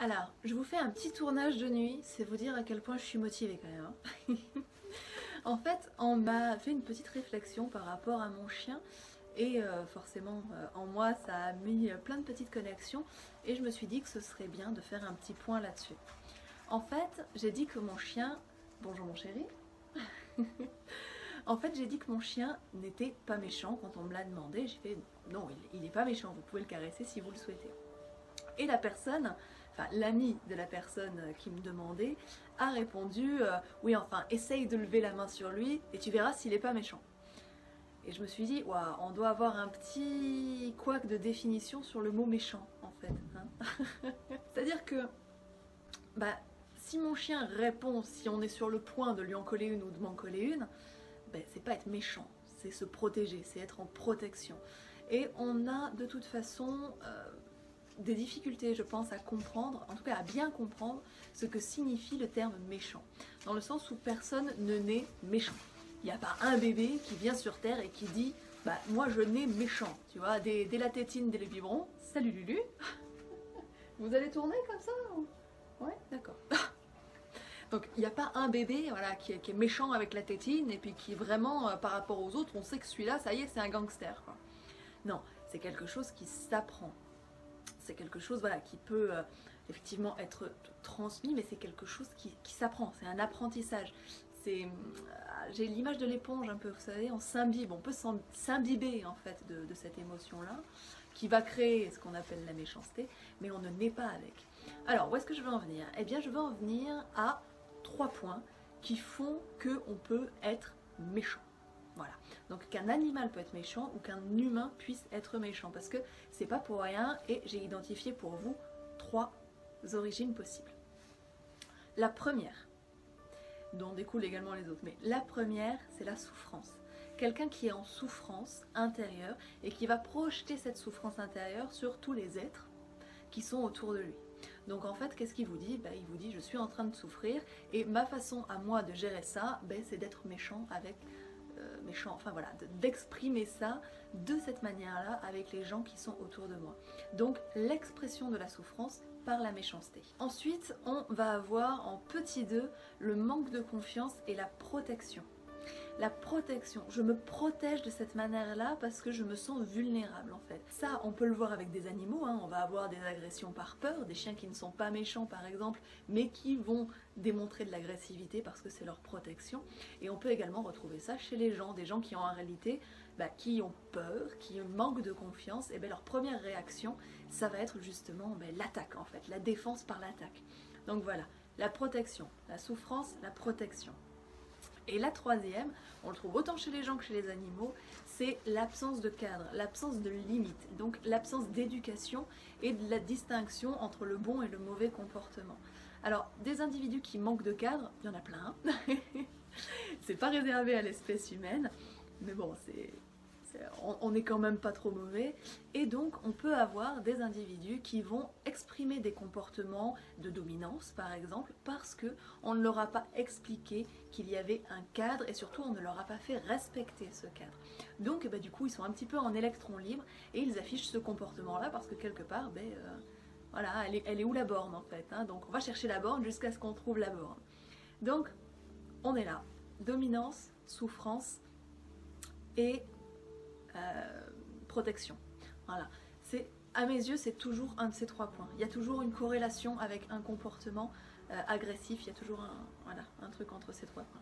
Alors, je vous fais un petit tournage de nuit, c'est vous dire à quel point je suis motivée quand même. Hein. En fait, on m'a fait une petite réflexion par rapport à mon chien et forcément en moi ça a mis plein de petites connexions et je me suis dit que ce serait bien de faire un petit point là-dessus. En fait, j'ai dit que mon chien... Bonjour mon chéri. En fait, j'ai dit que mon chien n'était pas méchant quand on me l'a demandé. J'ai fait non, il n'est pas méchant, vous pouvez le caresser si vous le souhaitez. Et la personne, enfin l'ami de la personne qui me demandait, a répondu oui, enfin, essaye de lever la main sur lui et tu verras s'il n'est pas méchant. Et je me suis dit, waouh, on doit avoir un petit couac de définition sur le mot méchant, en fait. Hein. C'est-à-dire que, bah, si mon chien répond, si on est sur le point de lui en coller une ou de m'en coller une, bah, c'est pas être méchant, c'est se protéger, c'est être en protection. Et on a de toute façon des difficultés, je pense, à comprendre, en tout cas à bien comprendre ce que signifie le terme méchant. Dans le sens où personne ne naît méchant. Il n'y a pas un bébé qui vient sur Terre et qui dit « bah moi je nais méchant », tu vois, dès la tétine, dès le biberon. Salut Lulu. Vous allez tourner comme ça ou... Ouais, d'accord. Donc il n'y a pas un bébé voilà, qui est méchant avec la tétine et puis qui vraiment, par rapport aux autres, on sait que celui-là, ça y est, c'est un gangster, quoi. Non, c'est quelque chose qui s'apprend. C'est quelque chose voilà, qui peut effectivement être transmis, mais c'est quelque chose qui s'apprend, c'est un apprentissage. J'ai l'image de l'éponge un peu, vous savez, on s'imbibe, on peut s'imbiber en fait de cette émotion-là, qui va créer ce qu'on appelle la méchanceté, mais on ne naît pas avec. Alors, où est-ce que je veux en venir? Eh bien, je veux en venir à 3 points qui font qu'on peut être méchant. Voilà, donc qu'un animal peut être méchant ou qu'un humain puisse être méchant, parce que c'est pas pour rien et j'ai identifié pour vous 3 origines possibles. La première, dont découlent également les autres, mais la première, c'est la souffrance. Quelqu'un qui est en souffrance intérieure et qui va projeter cette souffrance intérieure sur tous les êtres qui sont autour de lui. Donc en fait, qu'est-ce qu'il vous dit? Il vous dit, je suis en train de souffrir et ma façon à moi de gérer ça, c'est d'être méchant avec... enfin voilà, d'exprimer ça de cette manière-là avec les gens qui sont autour de moi. Donc l'expression de la souffrance par la méchanceté. Ensuite, on va avoir en petit 2 le manque de confiance et la protection. La protection, je me protège de cette manière-là parce que je me sens vulnérable en fait. Ça, on peut le voir avec des animaux, hein. On va avoir des agressions par peur, des chiens qui ne sont pas méchants par exemple, mais qui vont démontrer de l'agressivité parce que c'est leur protection. Et on peut également retrouver ça chez les gens, des gens qui ont en réalité, qui ont peur, qui manquent de confiance, et leur première réaction, ça va être justement l'attaque en fait, la défense par l'attaque. Donc voilà, la protection, la souffrance, la protection. Et la troisième, on le trouve autant chez les gens que chez les animaux, c'est l'absence de cadre, l'absence de limite, donc l'absence d'éducation et de la distinction entre le bon et le mauvais comportement. Alors, des individus qui manquent de cadre, il y en a plein, c'est pas réservé à l'espèce humaine, mais bon, on n'est quand même pas trop mauvais, et donc on peut avoir des individus qui vont exprimer des comportements de dominance par exemple parce qu'on ne leur a pas expliqué qu'il y avait un cadre et surtout on ne leur a pas fait respecter ce cadre. Donc du coup ils sont un petit peu en électron libre et ils affichent ce comportement là parce que quelque part voilà, elle est où la borne en fait, hein. Donc on va chercher la borne jusqu'à ce qu'on trouve la borne. Donc on est là, dominance, souffrance et protection. Voilà. À mes yeux, c'est toujours un de ces 3 points. Il y a toujours une corrélation avec un comportement agressif, il y a toujours un truc entre ces 3 points.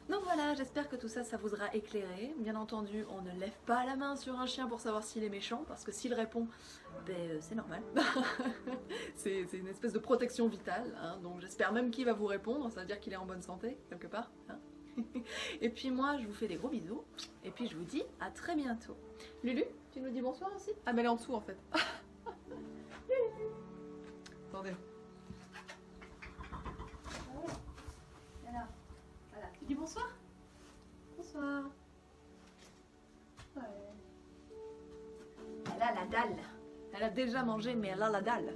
Donc voilà, j'espère que tout ça, ça vous aura éclairé. Bien entendu, on ne lève pas la main sur un chien pour savoir s'il est méchant, parce que s'il répond, c'est normal. C'est une espèce de protection vitale, hein, donc j'espère même qu'il va vous répondre, ça veut dire qu'il est en bonne santé, quelque part. Hein. Et puis moi, je vous fais des gros bisous, et puis je vous dis à très bientôt. Lulu, tu nous dis bonsoir aussi? Ah mais elle est en dessous en fait. Lulu. Attendez. Voilà. Voilà. Tu dis bonsoir? Bonsoir. Ouais. Elle a la dalle. Elle a déjà mangé, mais elle a la dalle.